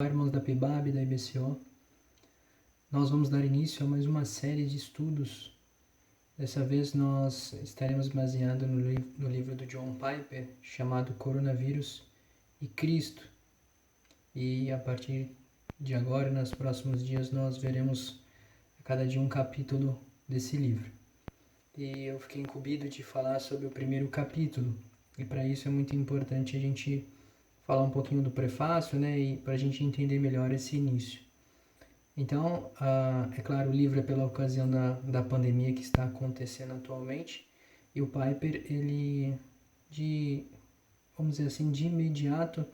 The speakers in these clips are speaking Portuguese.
Irmãos da PIBAB e da IBCO, nós vamos dar início a mais uma série de estudos. Dessa vez nós estaremos baseados no livro do John Piper, chamado Coronavírus e Cristo. E a partir de agora, nos próximos dias, nós veremos a cada dia um capítulo desse livro. E eu fiquei incumbido de falar sobre o primeiro capítulo, e para isso é muito importante a gente falar um pouquinho do prefácio, né, e para a gente entender melhor esse início. Então, é claro, o livro é pela ocasião da pandemia que está acontecendo atualmente, e o Piper, vamos dizer assim, de imediato,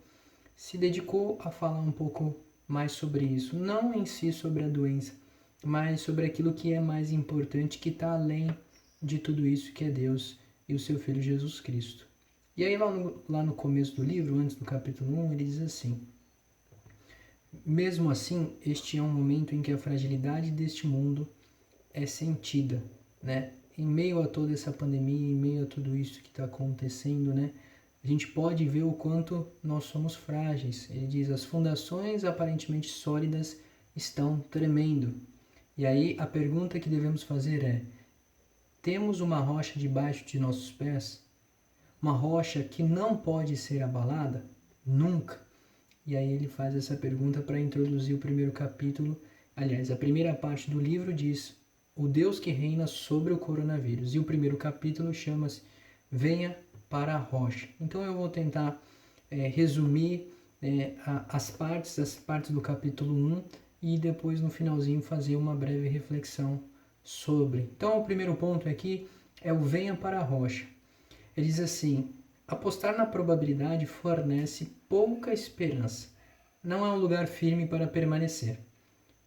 se dedicou a falar um pouco mais sobre isso, não em si sobre a doença, mas sobre aquilo que é mais importante, que está além de tudo isso, que é Deus e o seu Filho Jesus Cristo. E aí lá no começo do livro, antes do capítulo 1, ele diz assim: mesmo assim, este é um momento em que a fragilidade deste mundo é sentida, né? Em meio a toda essa pandemia, em meio a tudo isso que está acontecendo, né? A gente pode ver o quanto nós somos frágeis. Ele diz: as fundações aparentemente sólidas estão tremendo. E aí a pergunta que devemos fazer é: temos uma rocha debaixo de nossos pés? Uma rocha que não pode ser abalada? Nunca. E aí ele faz essa pergunta para introduzir o primeiro capítulo. Aliás, a primeira parte do livro diz: o Deus que reina sobre o coronavírus. E o primeiro capítulo chama-se Venha para a Rocha. Então eu vou tentar resumir as partes do capítulo 1 e depois no finalzinho fazer uma breve reflexão sobre. Então o primeiro ponto aqui é o Venha para a Rocha. Ele diz assim: apostar na probabilidade fornece pouca esperança. Não há um lugar firme para permanecer.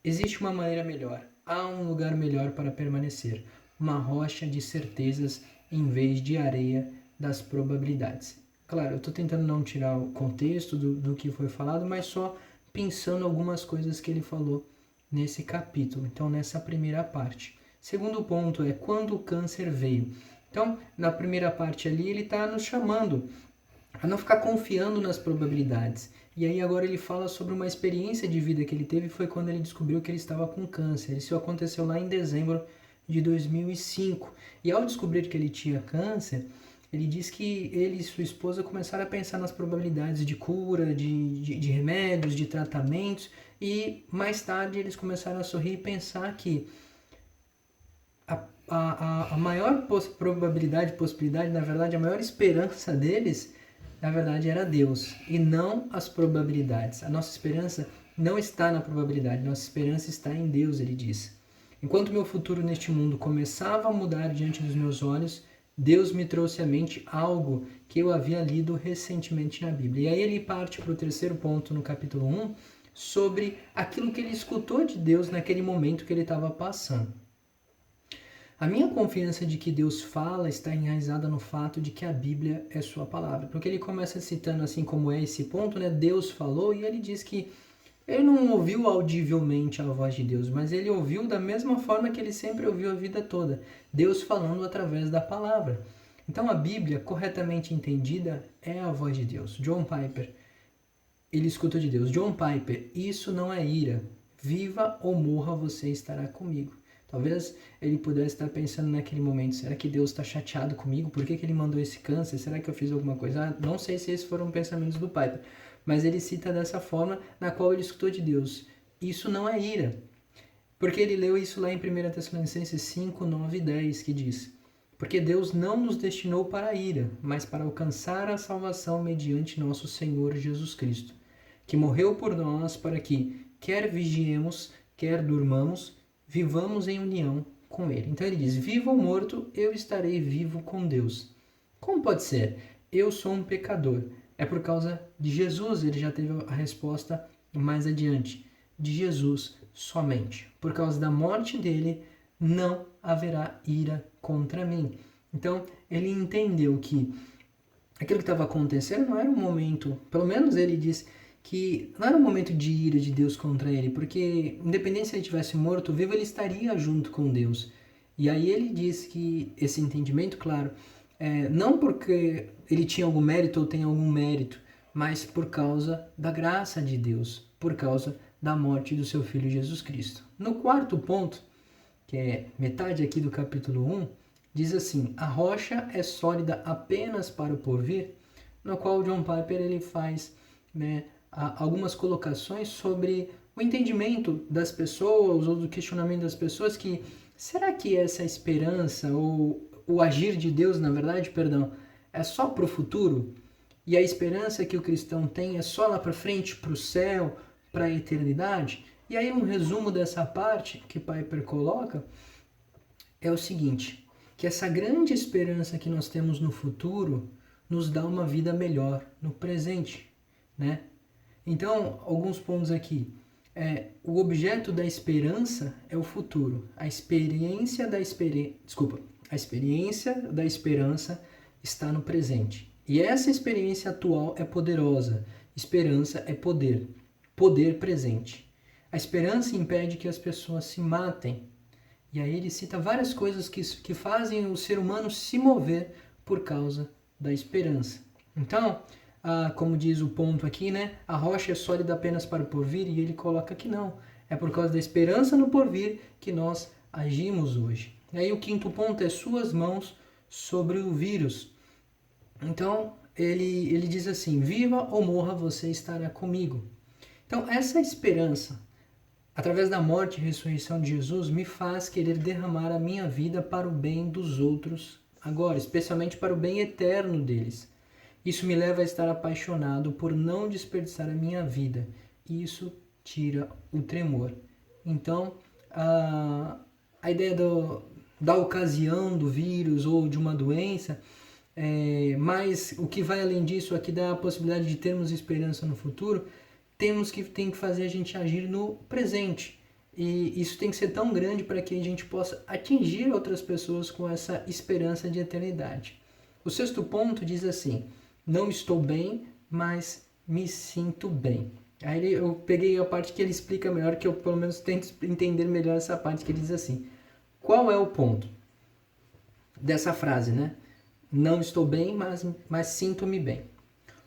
Existe uma maneira melhor. Há um lugar melhor para permanecer. Uma rocha de certezas em vez de areia das probabilidades. Claro, eu estou tentando não tirar o contexto do que foi falado, mas só pensando algumas coisas que ele falou nesse capítulo. Então, nessa primeira parte. Segundo ponto é quando o câncer veio. Então, na primeira parte ali, ele está nos chamando a não ficar confiando nas probabilidades. E aí agora ele fala sobre uma experiência de vida que ele teve, foi quando ele descobriu que ele estava com câncer. Isso aconteceu lá em dezembro de 2005. E ao descobrir que ele tinha câncer, ele diz que ele e sua esposa começaram a pensar nas probabilidades de cura, de remédios, de tratamentos, e mais tarde eles começaram a sorrir e pensar que a maior possibilidade, na verdade, a maior esperança deles, na verdade, era Deus e não as probabilidades. A nossa esperança não está na probabilidade, nossa esperança está em Deus, ele diz. Enquanto meu futuro neste mundo começava a mudar diante dos meus olhos, Deus me trouxe à mente algo que eu havia lido recentemente na Bíblia. E aí ele parte para o terceiro ponto no capítulo 1, sobre aquilo que ele escutou de Deus naquele momento que ele estava passando. A minha confiança de que Deus fala está enraizada no fato de que a Bíblia é sua palavra. Porque ele começa citando assim como é esse ponto, né? Deus falou, e ele diz que ele não ouviu audivelmente a voz de Deus, mas ele ouviu da mesma forma que ele sempre ouviu a vida toda. Deus falando através da palavra. Então a Bíblia, corretamente entendida, é a voz de Deus. John Piper, ele escuta de Deus: John Piper, isso não é ira. Viva ou morra, você estará comigo. Talvez ele pudesse estar pensando naquele momento: será que Deus está chateado comigo? Por que ele mandou esse câncer? Será que eu fiz alguma coisa? Não sei se esses foram pensamentos do Piper, mas ele cita dessa forma na qual ele escutou de Deus: isso não é ira. Porque ele leu isso lá em 1 Tessalonicenses 5, 9 e 10, que diz: porque Deus não nos destinou para a ira, mas para alcançar a salvação mediante nosso Senhor Jesus Cristo, que morreu por nós para que, quer vigiemos, quer durmamos, vivamos em união com Ele. Então ele diz: vivo ou morto, eu estarei vivo com Deus. Como pode ser? Eu sou um pecador. É por causa de Jesus. Ele já teve a resposta mais adiante. De Jesus somente. Por causa da morte dele, não haverá ira contra mim. Então ele entendeu que aquilo que estava acontecendo não era um momento, pelo menos ele diz que não era um momento de ira de Deus contra ele, porque independente se ele tivesse morto ou vivo, ele estaria junto com Deus. E aí ele diz que esse entendimento, claro, não porque ele tinha algum mérito ou tem algum mérito, mas por causa da graça de Deus. por causa da morte do seu Filho Jesus Cristo. No quarto ponto, que é metade aqui do capítulo 1, diz assim: a rocha é sólida apenas para o porvir, no qual John Piper ele faz, né, algumas colocações sobre o entendimento das pessoas ou do questionamento das pessoas que será que essa esperança ou o agir de Deus, na verdade, é só para o futuro? E a esperança que o cristão tem é só lá para frente, para o céu, para a eternidade? E aí um resumo dessa parte que Piper coloca é o seguinte, que essa grande esperança que nós temos no futuro nos dá uma vida melhor no presente, né? Então, alguns pontos aqui. O objeto da esperança é o futuro. A experiência da esperança está no presente. E essa experiência atual é poderosa. Esperança é poder. Poder presente. A esperança impede que as pessoas se matem. E aí ele cita várias coisas que fazem o ser humano se mover por causa da esperança. Então, como diz o ponto aqui, né? A rocha é sólida apenas para o porvir, e ele coloca que não. É por causa da esperança no porvir que nós agimos hoje. E aí o quinto ponto é suas mãos sobre o vírus. Então, ele diz assim: viva ou morra, você estará comigo. Então, essa esperança, através da morte e ressurreição de Jesus, me faz querer derramar a minha vida para o bem dos outros agora, especialmente para o bem eterno deles. Isso me leva a estar apaixonado por não desperdiçar a minha vida. E isso tira o tremor. Então, a ideia da ocasião do vírus ou de uma doença, mas o que vai além disso aqui dá a possibilidade de termos esperança no futuro, tem que fazer a gente agir no presente. E isso tem que ser tão grande para que a gente possa atingir outras pessoas com essa esperança de eternidade. O sexto ponto diz assim: não estou bem, mas me sinto bem. Aí eu peguei a parte que ele explica melhor, que eu pelo menos tento entender melhor essa parte, que ele diz assim: qual é o ponto dessa frase, né? Não estou bem, mas sinto-me bem.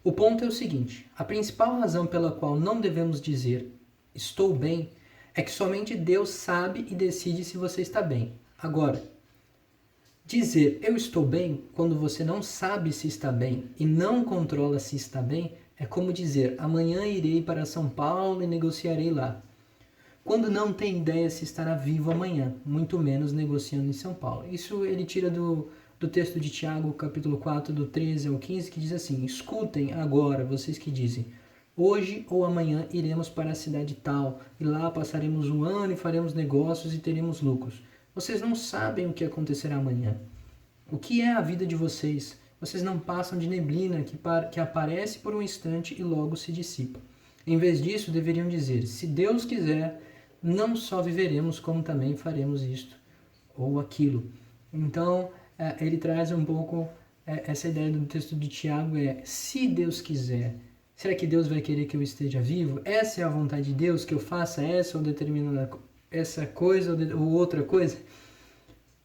O ponto é o seguinte: a principal razão pela qual não devemos dizer estou bem é que somente Deus sabe e decide se você está bem. Agora, dizer eu estou bem quando você não sabe se está bem e não controla se está bem é como dizer amanhã irei para São Paulo e negociarei lá, quando não tem ideia se estará vivo amanhã, muito menos negociando em São Paulo. Isso ele tira do texto de Tiago, capítulo 4, do 13 ao 15, que diz assim: escutem agora, vocês que dizem, hoje ou amanhã iremos para a cidade tal, e lá passaremos um ano e faremos negócios e teremos lucros. Vocês não sabem o que acontecerá amanhã. O que é a vida de vocês? Vocês não passam de neblina que aparece por um instante e logo se dissipa. Em vez disso, deveriam dizer: se Deus quiser, não só viveremos, como também faremos isto ou aquilo. Então, ele traz um pouco essa ideia do texto de Tiago, se Deus quiser. Será que Deus vai querer que eu esteja vivo? Essa é a vontade de Deus, que eu faça essa ou determinada essa coisa ou outra coisa?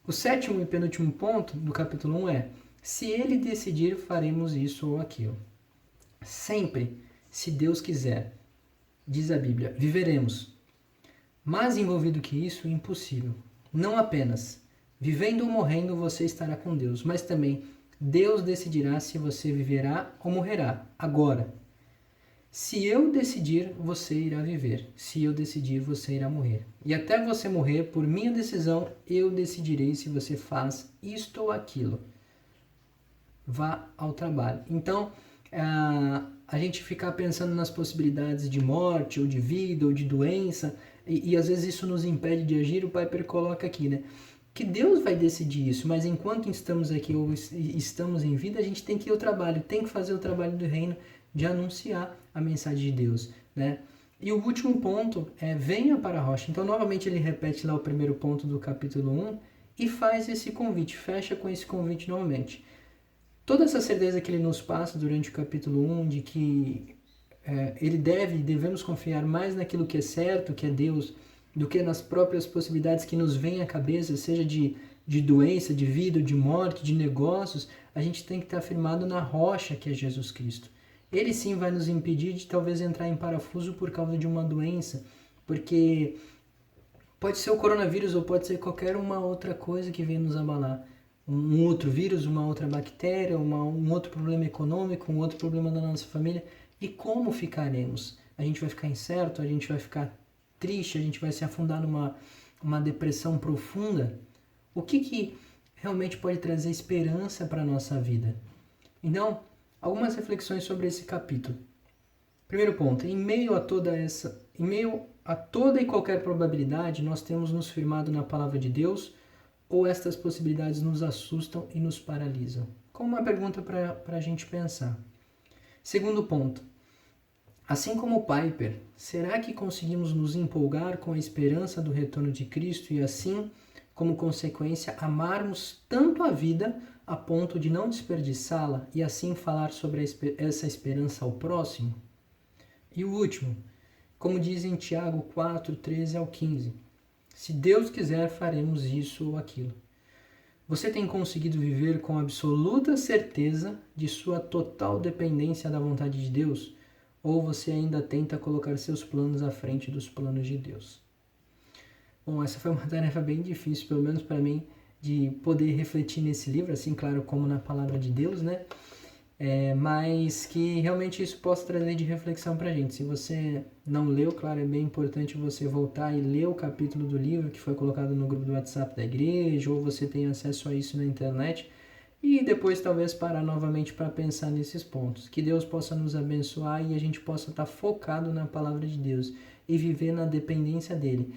O sétimo e penúltimo ponto do capítulo 1 é: se ele decidir, faremos isso ou aquilo. Sempre, se Deus quiser, diz a Bíblia, viveremos. Mais envolvido que isso, impossível. Não apenas vivendo ou morrendo você estará com Deus, mas também Deus decidirá se você viverá ou morrerá. Agora, se eu decidir, você irá viver. Se eu decidir, você irá morrer. E até você morrer, por minha decisão, eu decidirei se você faz isto ou aquilo. Vá ao trabalho. Então, a gente ficar pensando nas possibilidades de morte, ou de vida, ou de doença, e às vezes isso nos impede de agir. O Piper coloca aqui, né? Que Deus vai decidir isso, mas enquanto estamos aqui ou estamos em vida, a gente tem que ir ao trabalho, tem que fazer o trabalho do reino, de anunciar a mensagem de Deus, né? E o último ponto é: venha para a rocha. Então, novamente, ele repete lá o primeiro ponto do capítulo 1 e faz esse convite, fecha com esse convite novamente. Toda essa certeza que ele nos passa durante o capítulo 1 de que devemos confiar mais naquilo que é certo, que é Deus, do que nas próprias possibilidades que nos vêm à cabeça, seja de doença, de vida, de morte, de negócios, a gente tem que estar firmado na rocha que é Jesus Cristo. ele sim vai nos impedir de talvez entrar em parafuso por causa de uma doença, porque pode ser o coronavírus ou pode ser qualquer uma outra coisa que venha nos abalar. Um outro vírus, uma outra bactéria, um outro problema econômico, um outro problema da nossa família. E como ficaremos? A gente vai ficar incerto, a gente vai ficar triste, a gente vai se afundar numa depressão profunda? O que realmente pode trazer esperança para a nossa vida? Então, algumas reflexões sobre esse capítulo. Primeiro ponto, em meio a toda e qualquer probabilidade, nós temos nos firmado na palavra de Deus, ou estas possibilidades nos assustam e nos paralisam? Como uma pergunta para a gente pensar. Segundo ponto, assim como Piper, será que conseguimos nos empolgar com a esperança do retorno de Cristo e assim, como consequência, amarmos tanto a vida a ponto de não desperdiçá-la e assim falar sobre essa esperança ao próximo? E o último, como diz em Tiago 4, 13 ao 15, se Deus quiser, faremos isso ou aquilo. Você tem conseguido viver com absoluta certeza de sua total dependência da vontade de Deus? Ou você ainda tenta colocar seus planos à frente dos planos de Deus? Bom, essa foi uma tarefa bem difícil, pelo menos para mim, de poder refletir nesse livro, assim, claro, como na palavra de Deus, né? Mas que realmente isso possa trazer de reflexão para a gente. Se você não leu, claro, é bem importante você voltar e ler o capítulo do livro que foi colocado no grupo do WhatsApp da igreja, ou você tem acesso a isso na internet, e depois talvez parar novamente para pensar nesses pontos. Que Deus possa nos abençoar e a gente possa estar focado na palavra de Deus e viver na dependência dele.